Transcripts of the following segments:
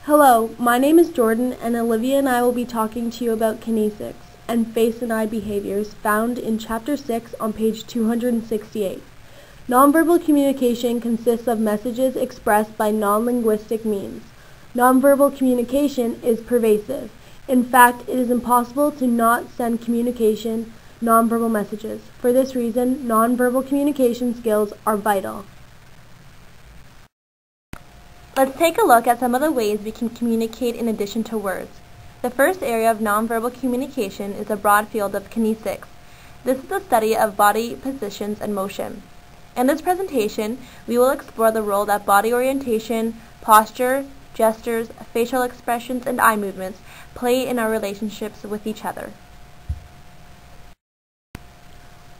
Hello, my name is Jordan, and Olivia and I will be talking to you about kinesics and face and eye behaviors found in Chapter 6 on page 268. Nonverbal communication consists of messages expressed by non-linguistic means. Nonverbal communication is pervasive. In fact, it is impossible to not send communication nonverbal messages. For this reason, nonverbal communication skills are vital. Let's take a look at some of the ways we can communicate in addition to words. The first area of nonverbal communication is the broad field of kinesics. This is the study of body positions and motion. In this presentation, we will explore the role that body orientation, posture, gestures, facial expressions, and eye movements play in our relationships with each other.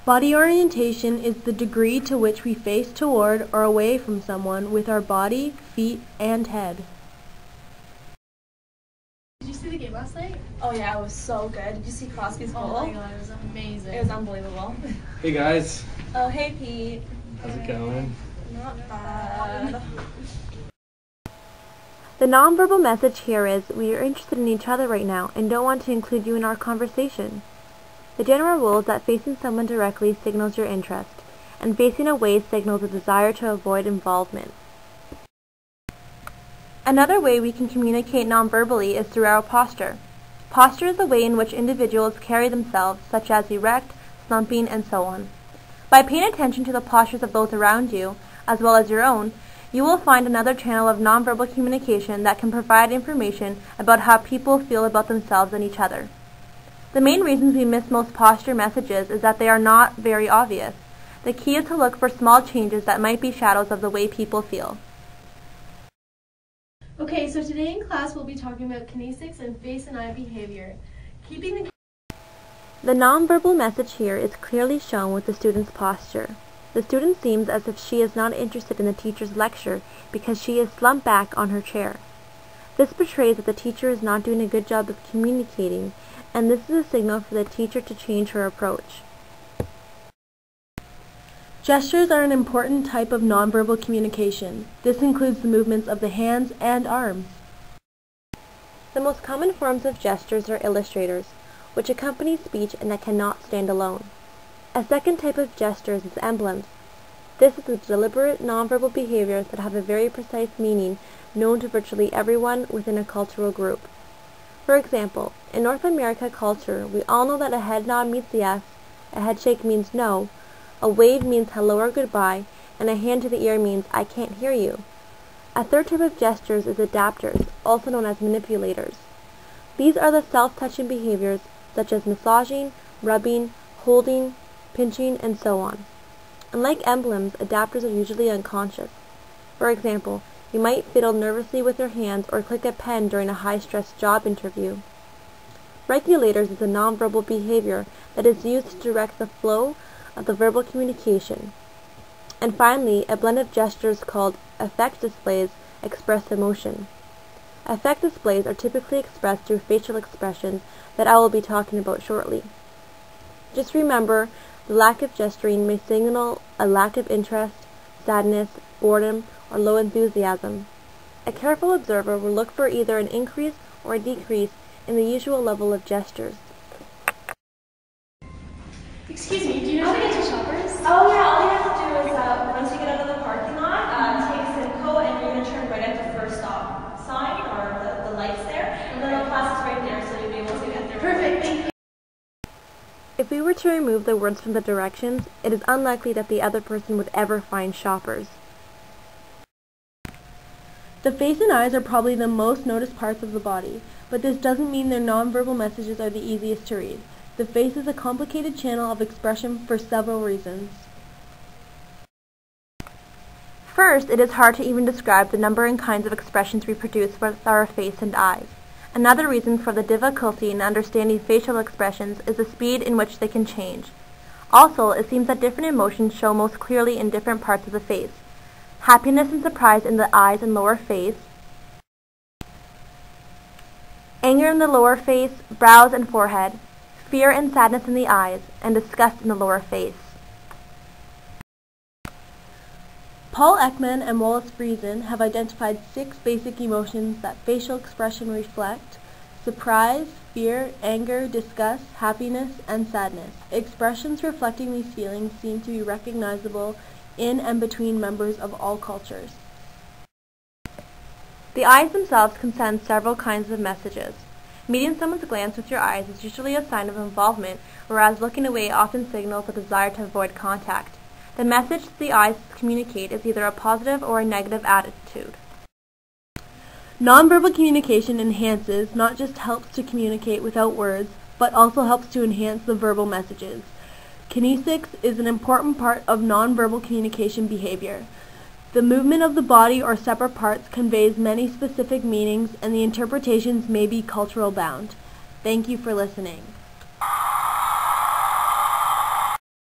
Body orientation is the degree to which we face toward or away from someone with our body, feet, and head. Did you see the game last night? Oh yeah, it was so good. Did you see Crosby's goal? Oh my god, it was amazing. It was unbelievable. Hey guys. Oh, hey Pete. How's it going? Not bad. The nonverbal message here is we are interested in each other right now and don't want to include you in our conversation. The general rule is that facing someone directly signals your interest, and facing away signals a desire to avoid involvement. Another way we can communicate nonverbally is through our posture. Posture is the way in which individuals carry themselves, such as erect, slumping, and so on. By paying attention to the postures of those around you, as well as your own, you will find another channel of nonverbal communication that can provide information about how people feel about themselves and each other. The main reasons we miss most posture messages is that they are not very obvious. The key is to look for small changes that might be shadows of the way people feel. Okay, so today in class we'll be talking about kinesics and face and eye behavior. The nonverbal message here is clearly shown with the student's posture. The student seems as if she is not interested in the teacher's lecture because she is slumped back on her chair. This portrays that the teacher is not doing a good job of communicating, and this is a signal for the teacher to change her approach. Gestures are an important type of nonverbal communication. This includes the movements of the hands and arms. The most common forms of gestures are illustrators, which accompany speech and that cannot stand alone. A second type of gestures is emblems. This is the deliberate nonverbal behaviors that have a very precise meaning known to virtually everyone within a cultural group. For example, in North America culture, we all know that a head nod means yes, a head shake means no, a wave means hello or goodbye, and a hand to the ear means I can't hear you. A third type of gestures is adapters, also known as manipulators. These are the self-touching behaviors such as massaging, rubbing, holding, pinching, and so on. Unlike emblems, adapters are usually unconscious. For example, you might fiddle nervously with your hands or click a pen during a high-stress job interview. Regulators is a nonverbal behavior that is used to direct the flow of the verbal communication. And finally, a blend of gestures called affect displays express emotion. Affect displays are typically expressed through facial expressions that I will be talking about shortly. Just remember, the lack of gesturing may signal a lack of interest, sadness, boredom, or low enthusiasm. A careful observer will look for either an increase or a decrease in the usual level of gestures. Excuse me, do you know how to get to Shoppers? Oh yeah, all you have to do is once you get out of the parking lot, take Simcoe and you're going to turn right at the first stop sign or the lights there, and then the class is right there, so you'll be able to get there. Perfect, thank you. If we were to remove the words from the directions, it is unlikely that the other person would ever find Shoppers. The face and eyes are probably the most noticed parts of the body, but this doesn't mean their nonverbal messages are the easiest to read. The face is a complicated channel of expression for several reasons. First, it is hard to even describe the number and kinds of expressions we produce with our face and eyes. Another reason for the difficulty in understanding facial expressions is the speed in which they can change. Also, it seems that different emotions show most clearly in different parts of the face. Happiness and surprise in the eyes and lower face, anger in the lower face, brows and forehead, fear and sadness in the eyes, and disgust in the lower face. Paul Ekman and Wallace Friesen have identified 6 basic emotions that facial expression reflect: surprise, fear, anger, disgust, happiness, and sadness. Expressions reflecting these feelings seem to be recognizable in and between members of all cultures. The eyes themselves can send several kinds of messages. Meeting someone's glance with your eyes is usually a sign of involvement, whereas looking away often signals a desire to avoid contact. The message the eyes communicate is either a positive or a negative attitude. Nonverbal communication enhances, not just helps to communicate without words, but also helps to enhance the verbal messages. Kinesics is an important part of nonverbal communication behavior. The movement of the body or separate parts conveys many specific meanings, and the interpretations may be cultural bound. Thank you for listening.